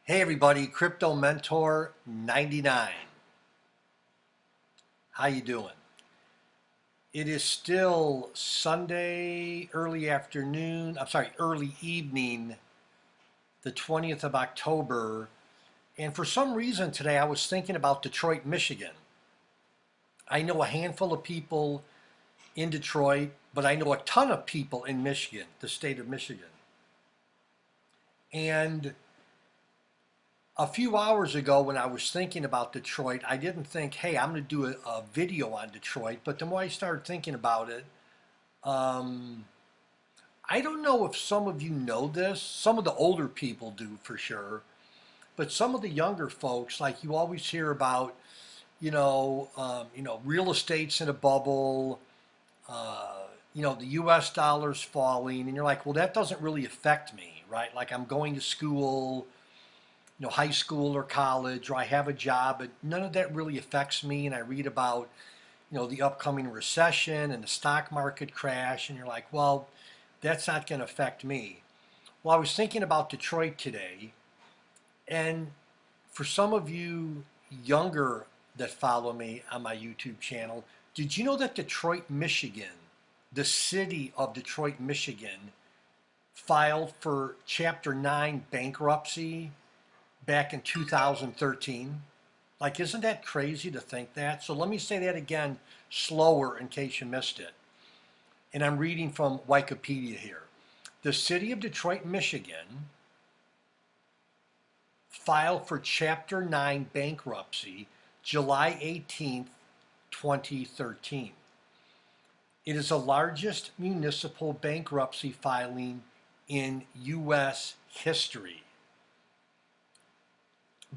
Hey everybody, Crypto Mentor 99. How you doing? It is still Sunday, early evening, the 20th of October. And for some reason today I was thinking about Detroit, Michigan. I know a handful of people in Detroit, but I know a ton of people in Michigan, the state of Michigan. And a few hours ago when I was thinking about Detroit, I didn't think, hey, I'm going to do a video on Detroit. But the more I started thinking about it, um, I don't know if some of you know this. Some of the older people do for sure. But some of the younger folks, like you always hear about, real estate's in a bubble, the US dollar's falling. And you're like, well, that doesn't really affect me, right? Like I'm going to school, high school or college, or I have a job, but none of that really affects me. And I read about, the upcoming recession and the stock market crash, and you're like, well, that's not going to affect me. Well, I was thinking about Detroit today, and for some of you younger that follow me on my YouTube channel, did you know that Detroit, Michigan, the city of Detroit, Michigan, filed for Chapter 9 bankruptcy back in 2013. Like, isn't that crazy to think that? So let me say that again slower in case you missed it. And I'm reading from Wikipedia here. The city of Detroit, Michigan filed for Chapter 9 bankruptcy July 18th, 2013. It is the largest municipal bankruptcy filing in U.S. history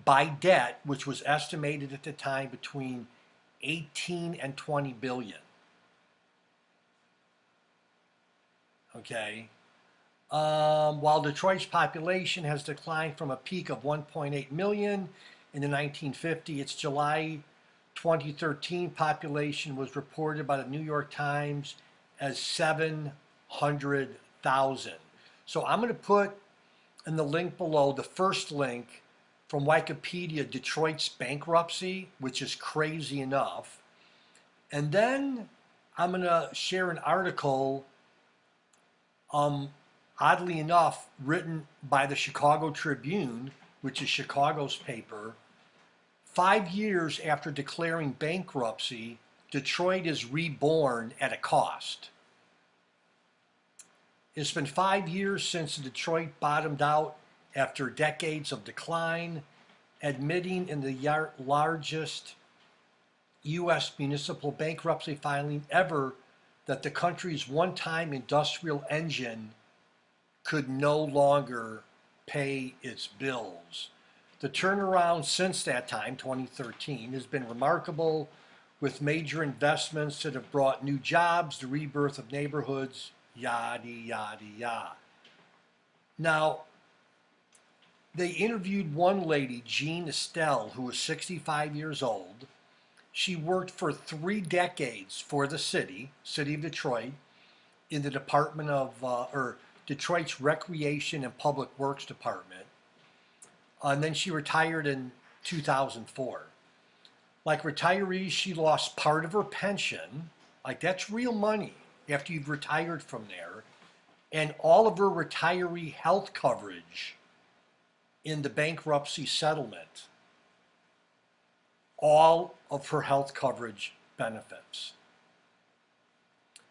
by debt, which was estimated at the time between 18 and 20 billion. Okay. While Detroit's population has declined from a peak of 1.8 million in the 1950s, its July 2013 population was reported by the New York Times as 700,000. So I'm going to put in the link below the first link from Wikipedia, Detroit's bankruptcy, which is crazy enough. And then I'm going to share an article, oddly enough, written by the Chicago Tribune, which is Chicago's paper. 5 years after declaring bankruptcy, Detroit is reborn at a cost. It's been 5 years since Detroit bottomed out after decades of decline, admitting in the largest U.S. municipal bankruptcy filing ever that the country's one-time industrial engine could no longer pay its bills. The turnaround since that time, 2013, has been remarkable, with major investments that have brought new jobs, the rebirth of neighborhoods, yada, yada, yada. Now, they interviewed one lady, Jean Estelle, who was 65 years old. She worked for 3 decades for the city of Detroit, in the Department of, or Detroit's Recreation and Public Works Department. And then she retired in 2004. Like retirees, she lost part of her pension. Like that's real money after you've retired from there. And all of her retiree health coverage in the bankruptcy settlement. All of her health coverage benefits.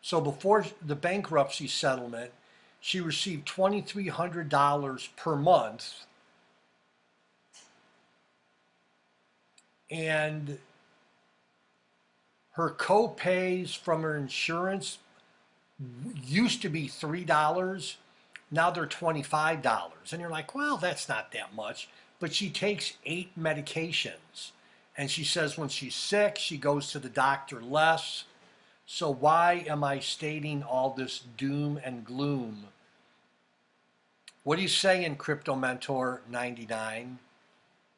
So before the bankruptcy settlement, she received $2,300 per month, and her co-pays from her insurance used to be $3. Now they're $25. And you're like, well, that's not that much. But she takes 8 medications. And she says when she's sick, she goes to the doctor less. So why am I stating all this doom and gloom? What are you saying, Crypto Mentor 99?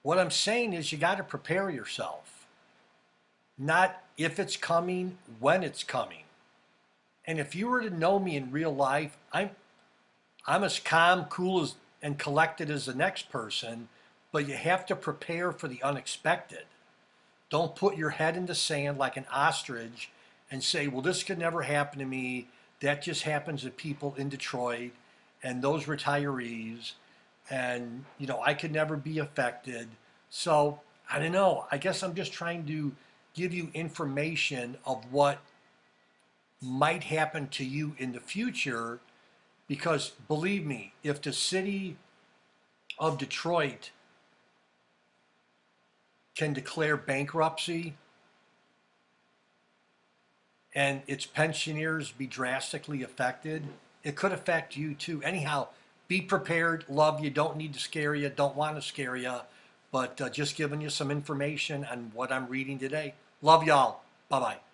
What I'm saying is you got to prepare yourself. Not if it's coming, when it's coming. And if you were to know me in real life, I'm as calm, cool and collected as the next person. but you have to prepare for the unexpected. Don't put your head in the sand like an ostrich and say, well, this could never happen to me. That just happens to people in Detroit and those retirees. And, I could never be affected. So I don't know. I guess I'm just trying to give you information of what might happen to you in the future. Because believe me, if the city of Detroit can declare bankruptcy and its pensioners be drastically affected, it could affect you too. Anyhow, be prepared. Love you. Don't need to scare you. Don't want to scare you. But just giving you some information on what I'm reading today. Love y'all. Bye bye.